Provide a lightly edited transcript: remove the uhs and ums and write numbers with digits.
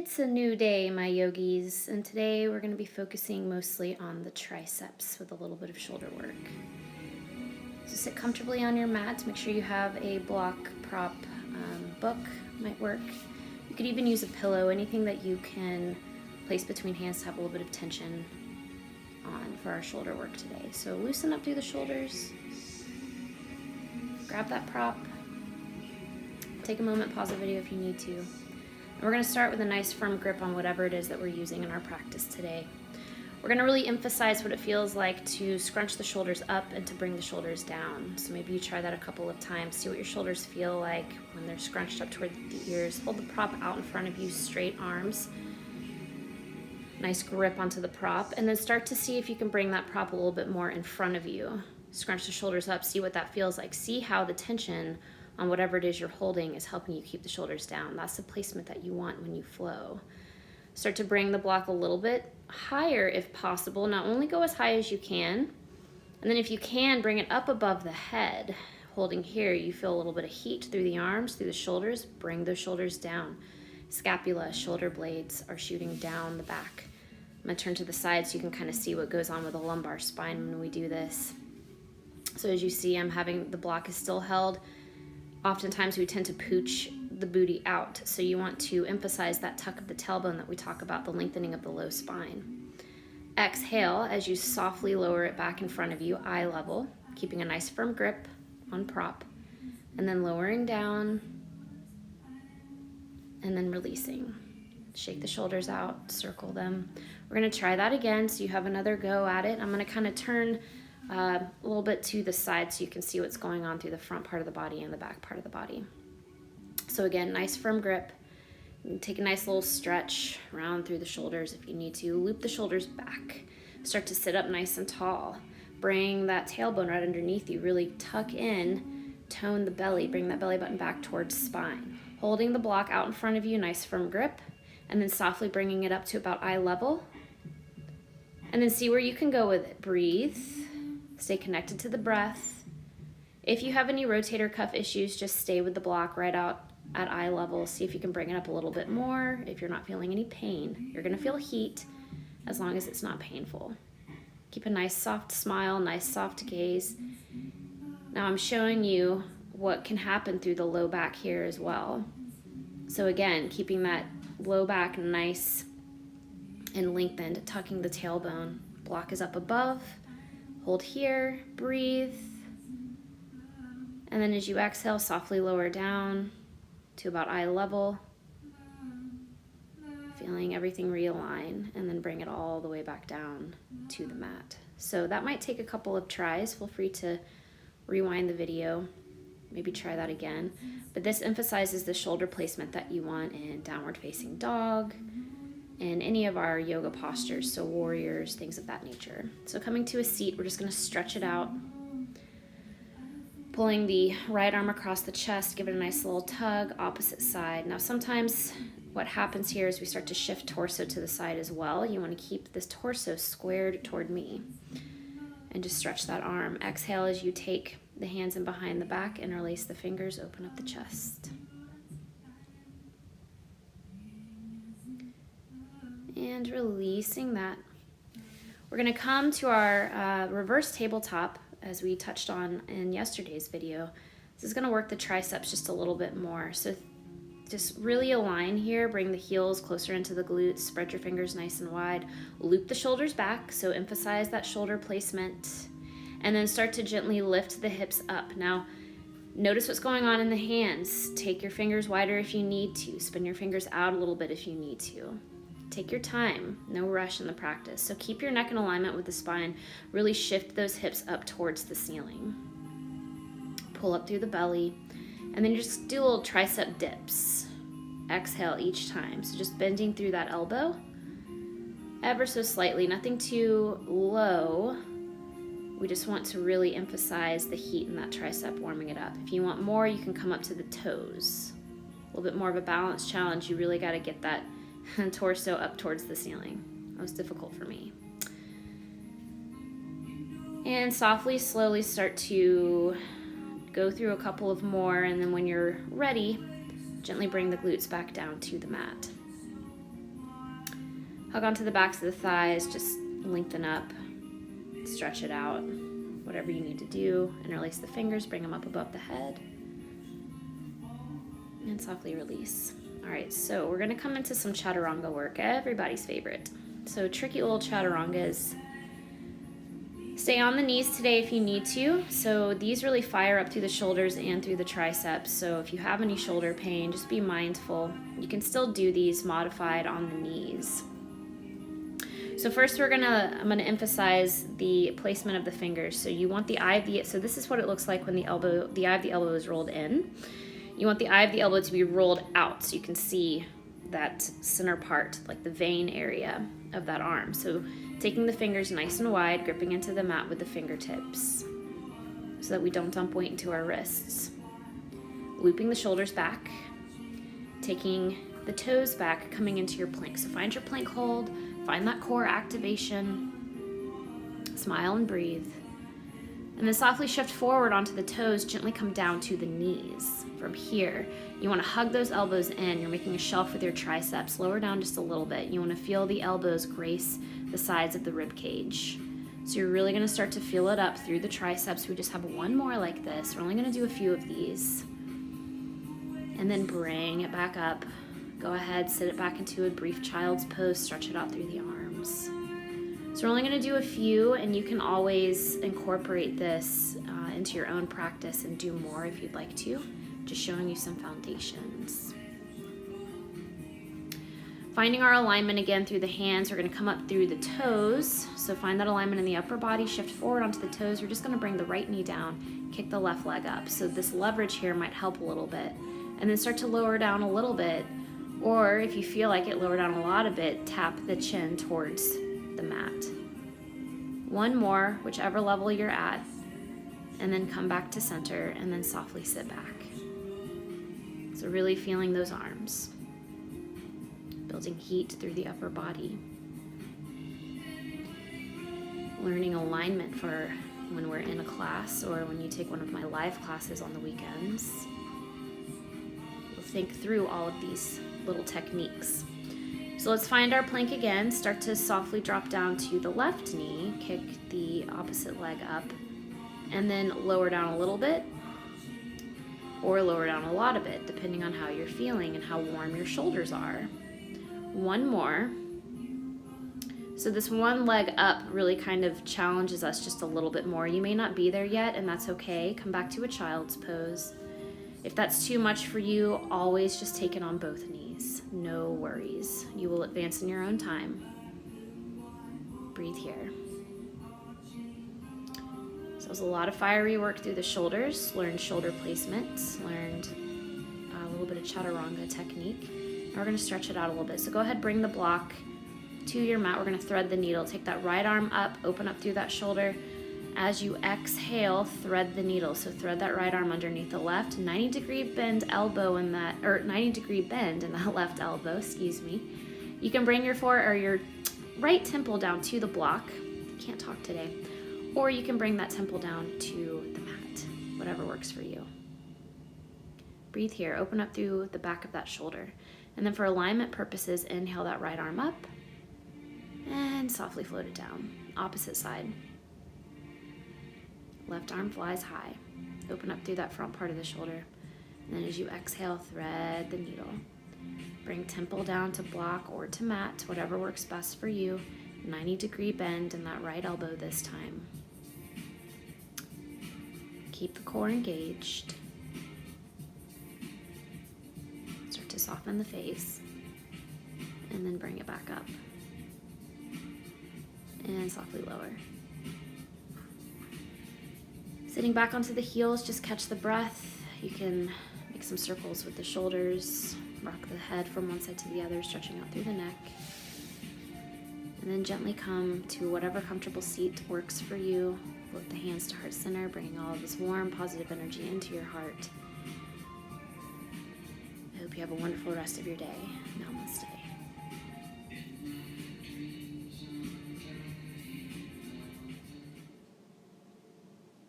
It's a new day, my yogis, and today we're going to be focusing mostly on the triceps with a little bit of shoulder work. So sit comfortably on your mat. Make sure you have a block, prop, book might work. You could even use a pillow, anything that you can place between hands to have a little bit of tension on for our shoulder work today. So loosen up through the shoulders, grab that prop, take a moment, pause the video if you need to. We're going to start with a nice firm grip on whatever it is that we're using in our practice today. We're going to really emphasize what it feels like to scrunch the shoulders up and to bring the shoulders down. So maybe you try that a couple of times. See what your shoulders feel like when they're scrunched up toward the ears. Hold the prop out in front of you, straight arms. Nice grip onto the prop. And then start to see if you can bring that prop a little bit more in front of you. Scrunch the shoulders up, see what that feels like. See how the tension on whatever it is you're holding is helping you keep the shoulders down. That's the placement that you want when you flow. Start to bring the block a little bit higher if possible. Now only go as high as you can. And then if you can, bring it up above the head. Holding here, you feel a little bit of heat through the arms, through the shoulders. Bring those shoulders down. Scapula, shoulder blades are shooting down the back. I'm gonna turn to the side so you can kind of see what goes on with the lumbar spine when we do this. So as you see, I'm having the block is still held. Oftentimes we tend to pooch the booty out, so you want to emphasize that tuck of the tailbone that we talk about, the lengthening of the low spine. Exhale as you softly lower it back in front of you, eye level, keeping a nice firm grip on prop, and then lowering down, and then releasing. Shake the shoulders out, circle them. We're gonna try that again, so you have another go at it. I'm gonna kind of turn a little bit to the side so you can see what's going on through the front part of the body and the back part of the body. So again, nice firm grip. Take a nice little stretch around through the shoulders if you need to. Loop the shoulders back. Start to sit up nice and tall. Bring that tailbone right underneath you. Really tuck in, tone the belly. Bring that belly button back towards spine. Holding the block out in front of you, nice firm grip. And then softly bringing it up to about eye level. And then see where you can go with it. Breathe. Stay connected to the breath. If you have any rotator cuff issues, just stay with the block right out at eye level. See if you can bring it up a little bit more. If you're not feeling any pain, you're gonna feel heat as long as it's not painful. Keep a nice soft smile, nice soft gaze. Now I'm showing you what can happen through the low back here as well. So again, keeping that low back nice and lengthened, tucking the tailbone. Block is up above. Hold here, breathe, and then as you exhale, softly lower down to about eye level, feeling everything realign, and then bring it all the way back down to the mat. So that might take a couple of tries. Feel free to rewind the video, maybe try that again. But this emphasizes the shoulder placement that you want in downward facing dog, in any of our yoga postures, so warriors, things of that nature. So coming to a seat, we're just gonna stretch it out. Pulling the right arm across the chest, give it a nice little tug, opposite side. Now sometimes what happens here is we start to shift torso to the side as well. You wanna keep this torso squared toward me and just stretch that arm. Exhale as you take the hands in behind the back, interlace the fingers, open up the chest. And releasing that. We're gonna come to our reverse tabletop as we touched on in yesterday's video. This is gonna work the triceps just a little bit more. So just really align here, bring the heels closer into the glutes, spread your fingers nice and wide, loop the shoulders back, so emphasize that shoulder placement, and then start to gently lift the hips up. Now, notice what's going on in the hands. Take your fingers wider if you need to, spin your fingers out a little bit if you need to. Take your time, no rush in the practice. So keep your neck in alignment with the spine. Really shift those hips up towards the ceiling. Pull up through the belly, and then just do little tricep dips. Exhale each time. So just bending through that elbow, ever so slightly, nothing too low. We just want to really emphasize the heat in that tricep, warming it up. If you want more, you can come up to the toes. A little bit more of a balance challenge. You really gotta get that torso up towards the ceiling. That was difficult for me. And softly, slowly start to go through a couple of more, and then when you're ready, gently bring the glutes back down to the mat. Hug onto the backs of the thighs, just lengthen up, stretch it out, whatever you need to do. Interlace the fingers, bring them up above the head, and softly release. All right, so we're gonna come into some chaturanga work, everybody's favorite. So tricky little chaturangas. Stay on the knees today if you need to. So these really fire up through the shoulders and through the triceps. So if you have any shoulder pain, just be mindful. You can still do these modified on the knees. So first I'm gonna emphasize the placement of the fingers. So you want the eye of the, so this is what it looks like when the eye of the elbow is rolled in. You want the eye of the elbow to be rolled out so you can see that center part, like the vein area of that arm. So taking the fingers nice and wide, gripping into the mat with the fingertips so that we don't dump weight into our wrists. Looping the shoulders back, taking the toes back, coming into your plank. So find your plank hold, find that core activation, smile and breathe. And then softly shift forward onto the toes, gently come down to the knees. From here, you want to hug those elbows in. You're making a shelf with your triceps. Lower down just a little bit. You want to feel the elbows grace the sides of the rib cage. So you're really going to start to feel it up through the triceps. We just have one more like this. We're only going to do a few of these. And then bring it back up. Go ahead, sit it back into a brief child's pose. Stretch it out through the arms. So we're only going to do a few, and you can always incorporate this into your own practice and do more if you'd like to. Just showing you some foundations. Finding our alignment again through the hands, we're going to come up through the toes. So find that alignment in the upper body, shift forward onto the toes. We're just going to bring the right knee down, kick the left leg up. So this leverage here might help a little bit. And then start to lower down a little bit, or if you feel like it, lower down a lot of it, tap the chin towards the mat. One more, whichever level you're at, and then come back to center and then softly sit back. So really feeling those arms, building heat through the upper body, learning alignment for when we're in a class or when you take one of my live classes on the weekends. We'll think through all of these little techniques. So let's find our plank again. Start to softly drop down to the left knee, kick the opposite leg up, and then lower down a little bit or lower down a lot of it, depending on how you're feeling and how warm your shoulders are. One more. So this one leg up really kind of challenges us just a little bit more. You may not be there yet, and that's okay. Come back to a child's pose. If that's too much for you, always just take it on both knees. No worries. You will advance in your own time. Breathe here. So it was a lot of fiery work through the shoulders. Learned shoulder placement. Learned a little bit of chaturanga technique. And we're going to stretch it out a little bit. So go ahead, bring the block to your mat. We're going to thread the needle. Take that right arm up, open up through that shoulder. As you exhale, thread the needle. So thread that right arm underneath the left. 90-degree bend elbow in that, or 90-degree bend in that left elbow, excuse me. You can bring your your right temple down to the block. Can't talk today. Or you can bring that temple down to the mat, whatever works for you. Breathe here, open up through the back of that shoulder. And then for alignment purposes, inhale that right arm up and softly float it down. Opposite side. Left arm flies high. Open up through that front part of the shoulder. And then as you exhale, thread the needle. Bring temple down to block or to mat, whatever works best for you. 90-degree bend in that right elbow this time. Keep the core engaged. Start to soften the face. And then bring it back up. And softly lower. Sitting back onto the heels, just catch the breath. You can make some circles with the shoulders, rock the head from one side to the other, stretching out through the neck. And then gently come to whatever comfortable seat works for you. Float the hands to heart center, bringing all of this warm, positive energy into your heart. I hope you have a wonderful rest of your day.